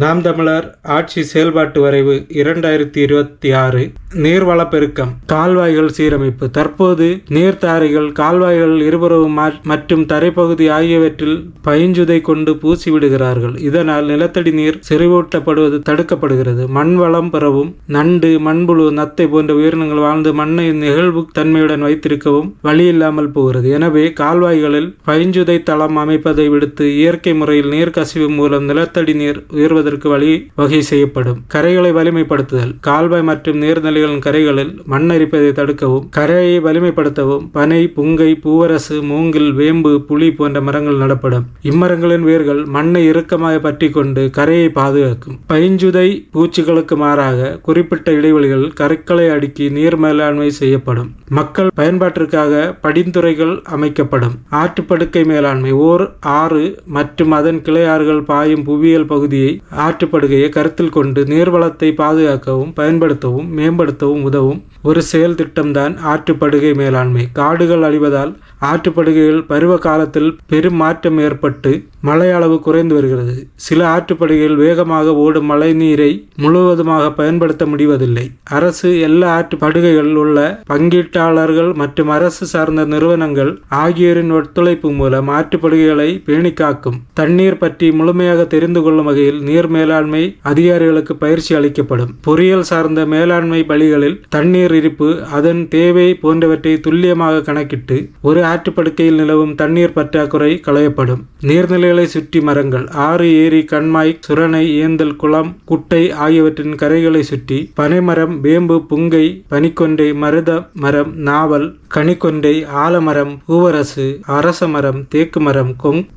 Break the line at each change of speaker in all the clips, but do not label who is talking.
நாம் தமிழர் ஆட்சி செயல்பாட்டு வரைவு 2026 நீர்வள பெருக்கம் கால்வாய்கள் சீரமைப்பு. தற்போது நீர்த்தாரைகள் கால்வாய்கள் இருபுறவும் மற்றும் தரைப்பகுதி ஆகியவற்றில் பைஞ்சுதை கொண்டு பூசி விடுகிறார்கள். இதனால் நிலத்தடி நீர் செறிவூட்டப்படுவது தடுக்கப்படுகிறது. மண் வளம் பெறவும் நண்டு, மண்புழு, நத்தை போன்ற உயிரினங்கள் வாழ்ந்து மண்ணை நெகிழ்வு தன்மையுடன் வைத்திருக்கவும் வழியில்லாமல் போகிறது. எனவே கால்வாய்களில் பைஞ்சுதை தளம் அமைப்பதை விடுத்து இயற்கை முறையில் நீர் கசிவு மூலம் நிலத்தடி நீர் உயர்வதற்கு வழி வகை செய்யப்படும். கரைகளை வலிமைப்படுத்துதல். கால்வாய் மற்றும் நீர்நிலைகளின் கரைகளில் மண் அரிப்பதை தடுக்கவும் கரையை வலிமைப்படுத்தவும் பனை, புங்கை, பூவரசு, மூங்கில், வேம்பு, புளி போன்ற மரங்கள் நடப்படும். இம்மரங்களின் வேர்கள் மண்ணை இறுக்கமாக பற்றி கொண்டு கரையை பாதுகாக்கும். பைஞ்சுதை பூச்சிகளுக்கு மாறாக குறிப்பிட்ட இடைவெளிகளில் கற்களை அடுக்கி நீர் மேலாண்மை செய்யப்படும். மக்கள் பயன்பாட்டிற்காக படிந்துறைகள் அமைக்கப்படும். ஆற்றுப்படுக்கை மேலாண்மை. ஓர் ஆறு மற்றும் அதன் கிளை ஆறுகள் பாயும் புவியியல் பகுதியை ஆற்றுப்படுகையை கருத்தில் கொண்டு நீர்வளத்தை பாதுகாக்கவும் பயன்படுத்தவும் மேம்படுத்தவும் உதவும் ஒரு செயல் திட்டம்தான் ஆற்றுப்படுகை மேலாண்மை. காடுகள் அழிவதால் ஆற்றுப்படுகைகள் பருவ காலத்தில் பெரும் மாற்றம் ஏற்பட்டு மழை அளவு குறைந்து வருகிறது. சில ஆற்றுப்படுகைகள் வேகமாக ஓடும் மழை நீரை முழுவதுமாக பயன்படுத்த முடிவதில்லை. அரசு எல்லா ஆற்றுப்படுகைகளில் உள்ள பங்கீட்டாளர்கள் மற்றும் அரசு சார்ந்த நிறுவனங்கள் ஆகியோரின் ஒத்துழைப்பு மூலம் ஆற்றுப்படுகைகளை பேணி காக்கும். தண்ணீர் பற்றி முழுமையாக தெரிந்து கொள்ளும் வகையில் நீர் மேலாண்மை அதிகாரிகளுக்கு பயிற்சி அளிக்கப்படும். பொறியியல் சார்ந்த மேலாண்மை பணிகளில் தண்ணீர் இருப்பு, அதன் தேவை போன்றவற்றை துல்லியமாக கணக்கிட்டு ஒரு ஆற்றுப்படுக்கையில் நிலவும் தண்ணீர் பற்றாக்குறை களையப்படும். நீர்நிலைகளை சுற்றி மரங்கள். ஆறு, ஏரி, கண்மாய், சுரணை, ஏந்தல், குளம், குட்டை ஆகியவற்றின் கரைகளை சுற்றி பனைமரம், வேம்பு, புங்கை, பனிக்கொண்டை, மருத மரம், நாவல், கனிக்கொண்டை, ஆலமரம், பூவரசு, அரச மரம், தேக்கு மரம்,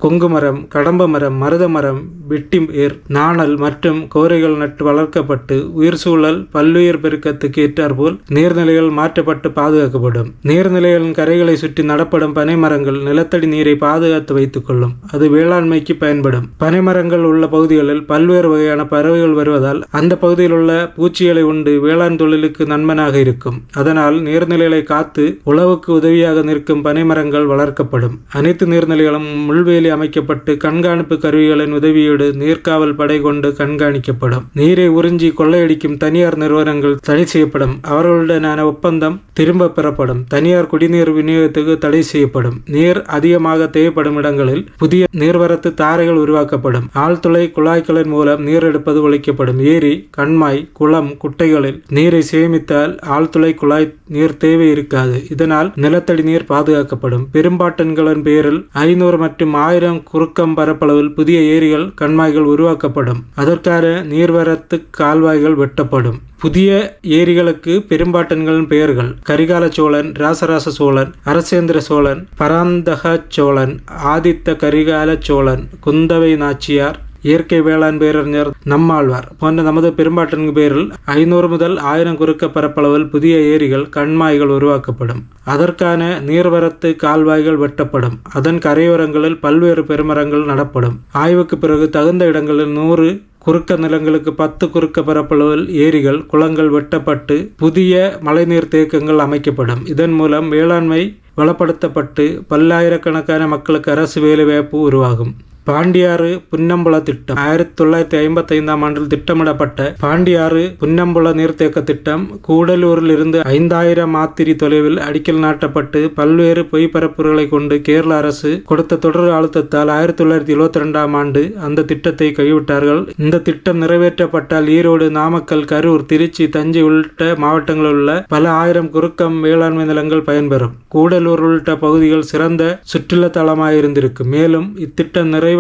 கொங்கு மரம், கடம்ப மரம், மருத மரம், வெட்டி வேர், நாணல் மற்றும் கோரைகள் நட்டு வளர்க்கப்பட்டு உயிர் சூழல் பல்லுயிர் பெருக்கத்துக்கு ஏற்றாற்போல் நீர்நிலைகள் மாற்றப்பட்டு பாதுகாக்கப்படும். நீர்நிலைகளின் கரைகளை சுற்றி நடப்படும் பனைமரங்கள் நிலத்தடி நீரை பாதுகாத்து வைத்துக் கொள்ளும். அது வேளாண்மைக்கு பயன்படும். பனைமரங்கள் உள்ள பகுதிகளில் பல்வேறு வகையான பறவைகள் வருவதால் அந்த பகுதியில் உள்ள பூச்சிகளை உண்டு வேளாண் தொழிலுக்கு நன்மனாக இருக்கும். அதனால் நீர்நிலைகளை காத்து உழவுக்கு உதவியாக நிற்கும் பனைமரங்கள் வளர்க்கப்படும். அனைத்து நீர்நிலைகளும் முள்வேலி அமைக்கப்பட்டு கண்காணிப்பு கருவிகளின் உதவியோடு நீர்காவல் படை கொண்டு கண்காணிக்கப்படும். நீரை உறிஞ்சி கொள்ளையடிக்கும் தனியார் நிறுவனங்கள் தடை செய்யப்படும். அவர்களுடனான ஒப்பந்தம் திரும்ப பெறப்படும். தனியார் குடிநீர் விநியோகத்துக்கு தடை செய்யப்படும். நீர் அதிகமாக தேவைப்படும் இடங்களில் புதிய நீர்வரத்து தாரைகள் உருவாக்கப்படும். ஆழ்துளை குழாய்களின் மூலம் நீர் எடுப்பது ஒழிக்கப்படும். ஏரி, கண்மாய், குளம், குட்டைகளில் நீரை சேமித்தால் ஆழ்துளை குழாய் நீர் தேவை இருக்காது. இதனால் நிலத்தடி நீர் பாதுகாக்கப்படும். பெரும்பாட்டன்களின் பெயரில் 500 மற்றும் 1000 குறுக்கம் பரப்பளவில் புதிய ஏரிகள், கண்மாய்கள் உருவாக்கப்படும். அதற்கான நீர்வரத்து கால்வாய்கள் வெட்டப்படும். புதிய ஏரிகளுக்கு பெரும்பாட்டன்களின் பெயர்கள்: கரிகால சோழன், ராசராச சோழன், அரசேந்திர சோழன், பராந்தக சோழன், ஆதித்த கரிகால சோழன், குந்தவை நாச்சியார், இயற்கை வேளாண் பேரறிஞர் நம்மாழ்வார் போன்ற நமது பெரும்பாட்டின் பெயரில் 500 முதல் 1000 குறுக்க பரப்பளவில் புதிய ஏரிகள், கண்மாய்கள் உருவாக்கப்படும். அதற்கான நீர்வரத்து கால்வாய்கள் வெட்டப்படும். அதன் கரையோரங்களில் பல்வேறு பெருமரங்கள் நடப்படும். ஆய்வுக்கு பிறகு தகுந்த இடங்களில் 100 குறுக்க நிலங்களுக்கு 10 குறுக்க பரப்பளவில் ஏரிகள், குளங்கள் வெட்டப்பட்டு புதிய மழைநீர் தேக்கங்கள் அமைக்கப்படும். இதன் மூலம் வேளாண்மை வளப்படுத்தப்பட்டு பல்லாயிரக்கணக்கான மக்களுக்கு அரசு வேலைவாய்ப்பு உருவாகும். பாண்டியாறு புன்னம்புல திட்டம். 1955ஆம் ஆண்டில் திட்டமிடப்பட்ட பாண்டியாறு புன்னம்புல நீர்த்தேக்க திட்டம் கூடலூரில் இருந்து 5000 மாத்திரி தொலைவில் அடிக்கல் நாட்டப்பட்டு பல்வேறு பொய்பரப்புகளை கொண்டு கேரள அரசு கொடுத்த தொடர் அழுத்தத்தால் 1972ஆம் ஆண்டு அந்த திட்டத்தை கைவிட்டார்கள். இந்த திட்டம் நிறைவேற்றப்பட்டால் ஈரோடு, நாமக்கல், கரூர், திருச்சி, தஞ்சை உள்ளிட்ட மாவட்டங்களில் உள்ள பல ஆயிரம் குறுக்கம் வேளாண்மை நிலங்கள் பயன்பெறும். கூடலூர் உள்ளிட்ட பகுதிகள் சிறந்த சுற்றுலா தலமாக இருந்திருக்கும். மேலும் இத்திட்டம் நிறைவடைந்தால்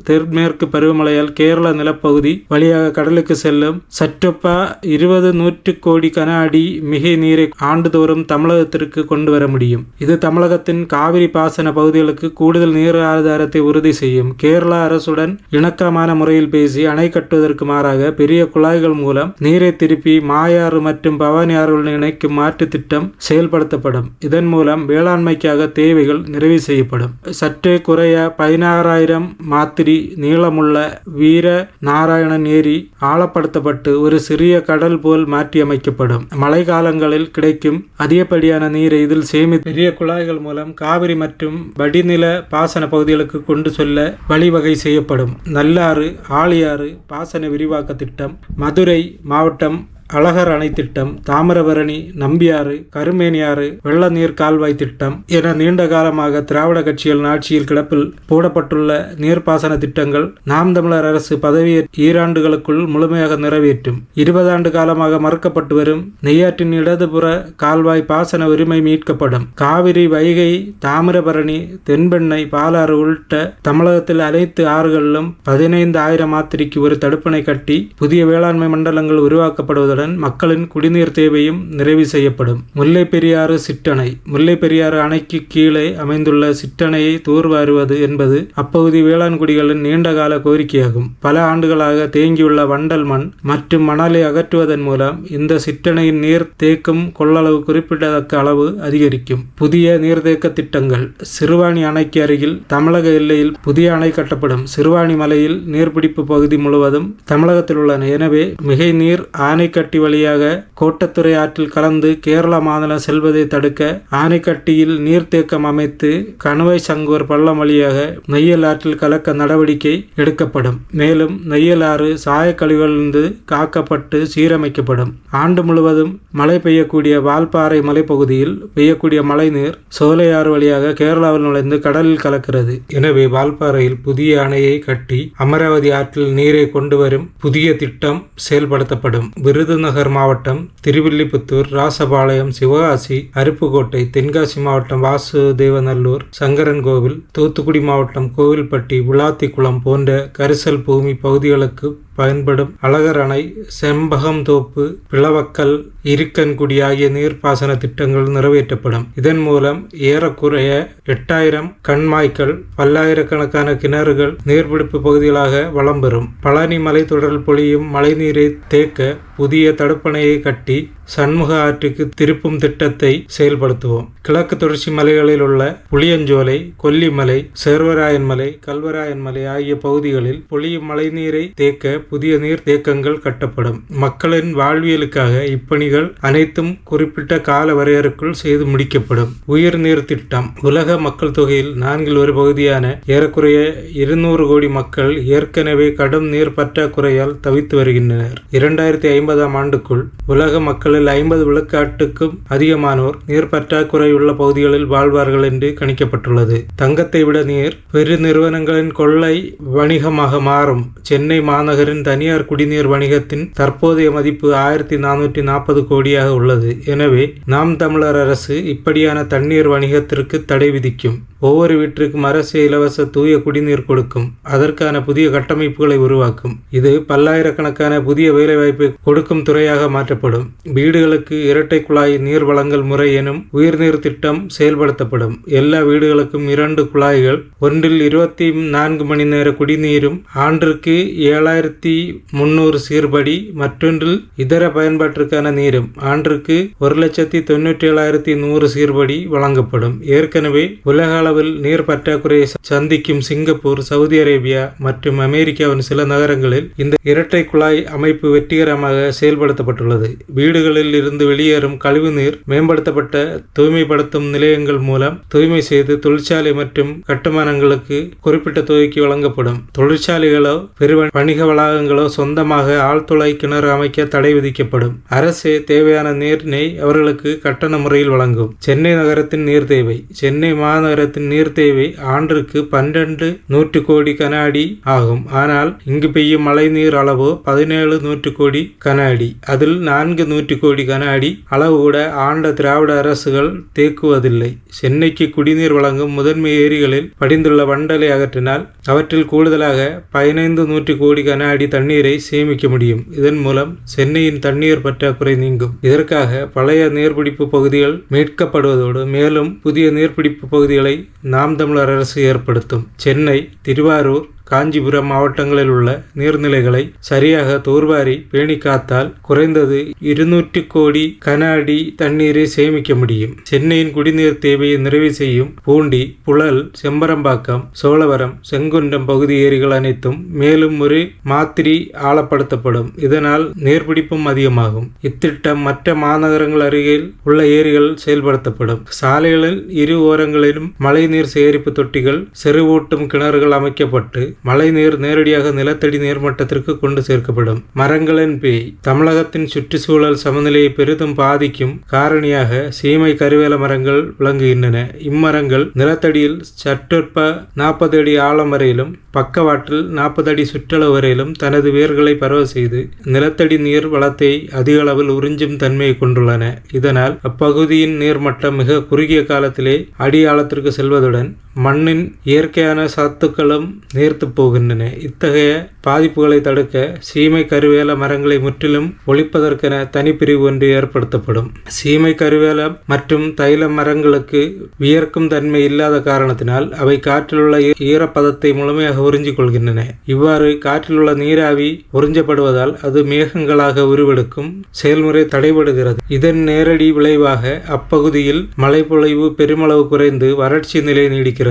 தென்மேற்கு பருவமழையால் கேரள நிலப்பகுதி வழியாக கடலுக்கு செல்லும் சற்றொப்பா 20 கோடி கன அடி மிகை நீரை ஆண்டுதோறும் தமிழகத்திற்கு கொண்டு வர முடியும். இது தமிழகத்தின் காவிரி பாசன பகுதிகளுக்கு கூடுதல் நீர் ஆதாரத்தை உறுதி செய்யும். கேரள அரசுடன் இணக்கமான முறையில் பேசி அணை கட்டுவதற்கு மாறாக பெரிய குழாய்கள் மூலம் நீரை திருப்பி மாயாறு மற்றும் பவானி ஆறுகளுடன் இணைக்கும் மாற்று திட்டம் செயல்படுத்தப்படும். இதன் மூலம் வேளாண்மைக்காக தேவைகள் நிறைவு செய்யப்படும். சற்றே குறைய 16,000 10,000 மாத்திரி நீளமுள்ள வீர நாராயணன் ஏரி ஆழப்படுத்தப்பட்டு ஒரு சிறிய கடல் போல் மாற்றியமைக்கப்படும். மழை காலங்களில் கிடைக்கும் அதிகப்படியான நீரை இதில் பெரிய குழாய்கள் மூலம் காவிரி மற்றும் வடிநில பாசன பகுதிகளுக்கு கொண்டு செல்ல வழிவகை செய்யப்படும். நல்லாறு ஆழியாறு பாசன விரிவாக்க திட்டம், மதுரை மாவட்டம் அழகர் அணை திட்டம், தாமிரபரணி நம்பியாறு கருமேனியாறு வெள்ள நீர் கால்வாய் திட்டம் என நீண்ட காலமாக திராவிட கட்சிகள் ஆட்சியில் கிடப்பில் போடப்பட்டுள்ள நீர்ப்பாசன திட்டங்கள் நாம் தமிழர் அரசு பதவியேற்ற ஈராண்டுகளுக்குள் முழுமையாக நிறைவேற்றும். 20 ஆண்டு காலமாக மறுக்கப்பட்டு வரும் நெய்யாற்றின் இடதுபுற கால்வாய் பாசன உரிமை மீட்கப்படும். காவிரி, வைகை, தாமிரபரணி, தென்பெண்ணை, பாலாறு உள்ளிட்ட தமிழகத்தில் அனைத்து ஆறுகளிலும் 15,000 மாத்திரிக்கு ஒரு தடுப்பணை கட்டி புதிய வேளாண்மை மண்டலங்கள் உருவாக்கப்படுவதுடன் மக்களின் குடிநீர் தேவையும் நிறைவு செய்யப்படும். முல்லை பெரியாறு சிற்றணை. முல்லை பெரியாறு அணைக்கு கீழே அமைந்துள்ள சிற்றணையை தூர்வாருவது என்பது அப்பகுதி வேளாண்குடிகளின் நீண்டகால கோரிக்கையாகும். பல ஆண்டுகளாக தேங்கியுள்ள வண்டல் மண் மற்றும் மணலை அகற்றுவதன் மூலம் இந்த சிற்றணையின் நீர் தேக்கும் கொள்ளளவு குறிப்பிடத்தக்க அளவு அதிகரிக்கும். புதிய நீர்த்தேக்க திட்டங்கள். சிறுவாணி அணைக்கு அருகில் தமிழக எல்லையில் புதிய அணை கட்டப்படும். சிறுவாணி மலையில் நீர்பிடிப்பு பகுதி முழுவதும் தமிழகத்தில் உள்ளன. எனவே மிகை நீர் ஆனைக்கட்டி வழியாக கோட்டத்துறை ஆற்றில் கலந்து கேரள மாநிலம் செல்வதை தடுக்க ஆனைக்கட்டியில் நீர்த்தேக்கம் அமைத்து கணுவை சங்கூர் பள்ளம் வழியாக நெய்யல் ஆற்றில் கலக்க நடவடிக்கை எடுக்கப்படும். மேலும் நெய்யல் ஆறு சாயக்கழிவுகளிலிருந்து காக்கப்பட்டு சீரமைக்கப்படும். ஆண்டு முழுவதும் மழை பெய்யக்கூடிய வால்பாறை மலைப்பகுதியில் பெய்யக்கூடிய மழை நீர் சோலையாறு வழியாக கேரளாவில் நுழைந்து கடலில் கலக்கிறது. எனவே வால்பாறையில் புதிய அணையை கட்டி அமராவதி ஆற்றில் நீரை கொண்டு வரும் புதிய திட்டம் செயல்படுத்தப்படும். விருதுநகர் மாவட்டம் திருவில்லிபுத்தூர், ராசபாளையம், சிவகாசி, அருப்புக்கோட்டை, தென்காசி மாவட்டம் வாசுதேவநல்லூர், சங்கரன்கோவில், தூத்துக்குடி மாவட்டம் கோவில்பட்டி, விளாத்திக்குளம் போன்ற கரிசல் பூமி பகுதிகளுக்கு பயன்படும் அழகர் அணை, செம்பகம்தோப்பு, பிளவக்கல், இருக்கன்குடி ஆகிய நீர்ப்பாசன திட்டங்கள் நிறைவேற்றப்படும். இதன் மூலம் ஏறக்குறைய 8,000 கண்மாய்கள், பல்லாயிரக்கணக்கான கிணறுகள் நீர்பிடிப்பு பகுதிகளாக வளம் பெறும். பழனி மலைத்தொடரில் பொழியும் மழைநீரை தேக்க புதிய தடுப்பணையை கட்டி சண்முக ஆற்றுக்கு திருப்பும் திட்டத்தை செயல்படுத்துவோம். கிழக்கு தொடர்ச்சி மலைகளில் உள்ள புளியஞ்சோலை, கொல்லிமலை, சேர்வராயன் மலை, கல்வராயன் மலை ஆகிய பகுதிகளில் பொழியும் மழைநீரை தேக்க புதிய நீர் தேக்கங்கள் கட்டப்படும். மக்களின் வாழ்வியலுக்காக இப்பணிகள் அனைத்தும் குறிப்பிட்ட கால வரையறைக்குள் செய்து முடிக்கப்படும். உயிர் நீர் திட்டம். உலக மக்கள் தொகையில் 1/4 பகுதியான ஏறக்குறைய 200 கோடி மக்கள் ஏற்கனவே கடும் நீர் பற்றாக்குறையால் தவித்து வருகின்றனர். 2050ஆம் ஆண்டுக்குள் உலக மக்களில் 50 விழுக்காட்டுக்கும் அதிகமானோர் நீர் பற்றாக்குறை உள்ள பகுதிகளில் வாழ்வார்கள் என்று கணிக்கப்பட்டுள்ளது. தங்கத்தை விட நீர் பெருநிறுவனங்களின் கொள்ளை வணிகமாக மாறும். சென்னை மாநகரின் தனியார் குடிநீர் வணிகத்தின் தற்போதைய மதிப்பு 1440 கோடியாக உள்ளது. எனவே நாம் தமிழர் அரசு இப்படியான தண்ணீர் வணிகத்திற்கு தடை விதிக்கும். ஒவ்வொரு வீட்டிற்கும் அரசு இலவச தூய குடிநீர் கொடுக்கும். அதற்கான புதிய கட்டமைப்புகளை உருவாக்கும். இது பல்லாயிரக்கணக்கான புதிய வேலைவாய்ப்பை கொடுக்கும் துறையாக மாற்றப்படும். வீடுகளுக்கு இரட்டை குழாய் நீர் வழங்கல் முறை எனும் உயிர்நீர் திட்டம் செயல்படுத்தப்படும். எல்லா வீடுகளுக்கும் 2 குழாய்கள், ஒன்றில் 24 மணி நேர குடிநீரும் ஆண்டிற்கு 7,300 சீர்படி, மற்றொன்றில் இதர பயன்பாட்டிற்கான நீரும் ஆண்டிற்கு 1,97,100 சீர்படி வழங்கப்படும். ஏற்கனவே உலக அளவில் நீர் பற்றாக்குறையை சந்திக்கும் சிங்கப்பூர், சவுதி அரேபியா மற்றும் அமெரிக்காவின் சில நகரங்களில் இந்த இரட்டை குழாய் அமைப்பு வெற்றிகரமாக செயல்படுத்தப்பட்டுள்ளது. வீடுகளில் இருந்து வெளியேறும் கழிவு நீர் மேம்படுத்தப்பட்ட தூய்மைப்படுத்தும் நிலையங்கள் மூலம் தூய்மை செய்து தொழிற்சாலை மற்றும் கட்டுமானங்களுக்கு குறிப்பிட்ட தொகைக்கு வழங்கப்படும். தொழிற்சாலைகளோ பெரு வணிக வளாகங்களோ சொந்தமாக ஆழ்துளை கிணறு அமைக்க தடை விதிக்கப்படும். அரசே தேவையான நீரினை அவர்களுக்கு கட்டண முறையில் வழங்கும். சென்னை நகரத்தின் நீர் தேவை. சென்னை மாநகரத்தின் நீர் தேவை ஆண்டிற்கு 12 கோடி கன அடி ஆகும். ஆனால் இங்கு பெய்யும் மழை நீர் அளவோ 17 கோடி கன அடி. அதில் 4 கோடி கன அடி அளவு கூட ஆண்ட திராவிட அரசுகள் தேக்குவதில்லை. சென்னைக்கு குடிநீர் வழங்கும் முதன்மை ஏரிகளில் படிந்துள்ள வண்டலை அகற்றினால் அவற்றில் கூடுதலாக 15 கோடி கன அடி தண்ணீரை சேமிக்க முடியும். இதன் மூலம் சென்னையின் தண்ணீர் பற்றாக்குறை நீங்கும். இதற்காக பழைய நீர்பிடிப்பு பகுதிகள் மீட்கப்படுவதோடு மேலும் புதிய நீர்பிடிப்பு பகுதிகளை நாம் தமிழர் அரசு ஏற்படுத்தும். சென்னை, திருவாரூர், காஞ்சிபுரம் மாவட்டங்களில் உள்ள நீர்நிலைகளை சரியாக தூர்வாரி பேணி காத்தால் குறைந்தது 200 கோடி கன அடி தண்ணீரை சேமிக்க முடியும். சென்னையின் குடிநீர் தேவையை நிறைவு செய்யும் பூண்டி, புழல், செம்பரம்பாக்கம், சோழவரம், செங்குன்றம் பகுதி ஏரிகள் அனைத்தும் மேலும் ஒரு மாத்திரி ஆழப்படுத்தப்படும். இதனால் நீர்பிடிப்பும் அதிகமாகும். இத்திட்டம் மற்ற மாநகரங்கள் அருகில் உள்ள ஏரிகள் செயல்படுத்தப்படும். சாலைகளில் இரு ஓரங்களிலும் மழைநீர் சேகரிப்பு தொட்டிகள், செறிவூட்டும் கிணறுகள் அமைக்கப்பட்டு மழைநீர் நேரடியாக நிலத்தடி நீர்மட்டத்திற்கு கொண்டு சேர்க்கப்படும். மரங்களின் பேய் தமிழகத்தின் சுற்றுச்சூழல் சமநிலையை பெரிதும் பாதிக்கும் காரணியாக சீமை கருவேல மரங்கள் விளங்குகின்றன. இம்மரங்கள் நிலத்தடியில் சற்றொற்ப 40 அடி ஆழம் வரையிலும் பக்கவாட்டில் 40 அடி சுற்றளவு வரையிலும் தனது வேர்களை பரவ செய்து நிலத்தடி நீர் வளத்தை அதிக அளவில் உறிஞ்சும் தன்மையை கொண்டுள்ளன. இதனால் அப்பகுதியின் நீர்மட்டம் மிக குறுகிய காலத்திலே அடி ஆழத்திற்கு செல்வதுடன் மண்ணின் இயற்கையான சத்துக்களும் நீர்த்து போகின்றன. இத்தகைய பாதிப்புகளை தடுக்க சீமை கருவேல மரங்களை முற்றிலும் ஒழிப்பதற்கென தனிப்பிரிவு ஒன்று ஏற்படுத்தப்படும். சீமை கருவேல மற்றும் தைல மரங்களுக்கு வியர்க்கும் தன்மை இல்லாத காரணத்தினால் அவை காற்றில் உள்ள ஈரப்பதத்தை முழுமையாக உறிஞ்சிக் கொள்கின்றன. இவ்வாறு காற்றில் உள்ள நீராவி உறிஞ்சப்படுவதால் அது மேகங்களாக உருவெடுக்கும் செயல்முறை தடைபடுகிறது. இதன் நேரடி விளைவாக அப்பகுதியில் மழைப்பொழிவு பெருமளவு குறைந்து வறட்சி நிலை நீடிக்கிறது.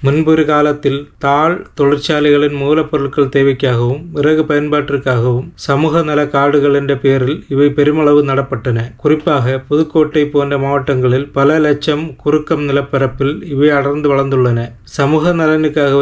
முன்பொரு காலத்தில் தாள் தொழிற்சாலைகளின் மூலப்பொருட்கள் தேவைக்காகவும் விறகு பயன்பாட்டிற்காகவும் சமூக நல காடுகள் என்ற பெயரில் இவை பெருமளவு நடப்பட்டன. குறிப்பாக புதுக்கோட்டை போன்ற மாவட்டங்களில் பல லட்சம் குறுக்கம் நிலப்பரப்பில் இவை அடர்ந்து வளர்ந்துள்ளன. சமூக நலனுக்காக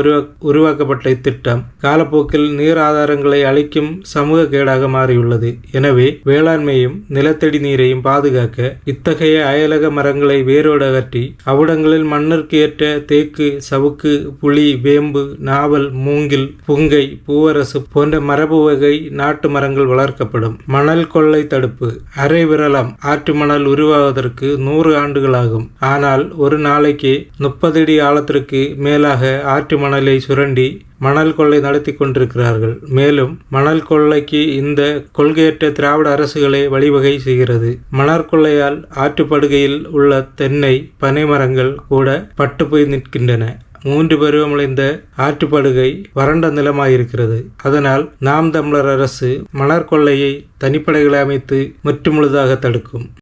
உருவாக்கப்பட்ட இத்திட்டம் காலப்போக்கில் நீர் ஆதாரங்களை அளிக்கும் சமூக கேடாக மாறியுள்ளது. எனவே வேளாண்மையும் நிலத்தடி நீரையும் பாதுகாக்க இத்தகைய அயலக மரங்களை வேரோடு அகற்றி அவ்விடங்களில் மண்ணிற்கு ஏற்ற தேக்கு, சவுக்கு, புளி, வேம்பு, நாவல், மூங்கில், புங்கை, பூவரசு போன்ற மரபு வகை நாட்டு மரங்கள் வளர்க்கப்படும். மணல் கொள்ளை தடுப்பு. அரை விரலம் ஆற்று மணல் உருவாவதற்கு 100 ஆண்டுகள் ஆகும். ஆனால் ஒரு நாளைக்கு 30 அடி ஆழத்திற்கு மேலாக ஆற்று மணலை சுரண்டி மணல் கொள்ளை நடத்தி கொண்டிருக்கிறார்கள். மேலும் மணல் கொள்ளைக்கு இந்த கொள்கையற்ற திராவிட அரசுகளே வழிவகை செய்கிறது. மணல் கொள்ளையால் ஆற்றுப்படுகையில் உள்ள தென்னை, பனை மரங்கள் கூட பட்டு போய் நிற்கின்றன. 3 பருவமடைந்த ஆற்றுப்படுகை வறண்ட நிலமாயிருக்கிறது. அதனால் நாம் தமிழர் அரசு மணற்கொள்ளையை தனிப்படைகளை அமைத்து முற்றுமுழுதாக தடுக்கும்.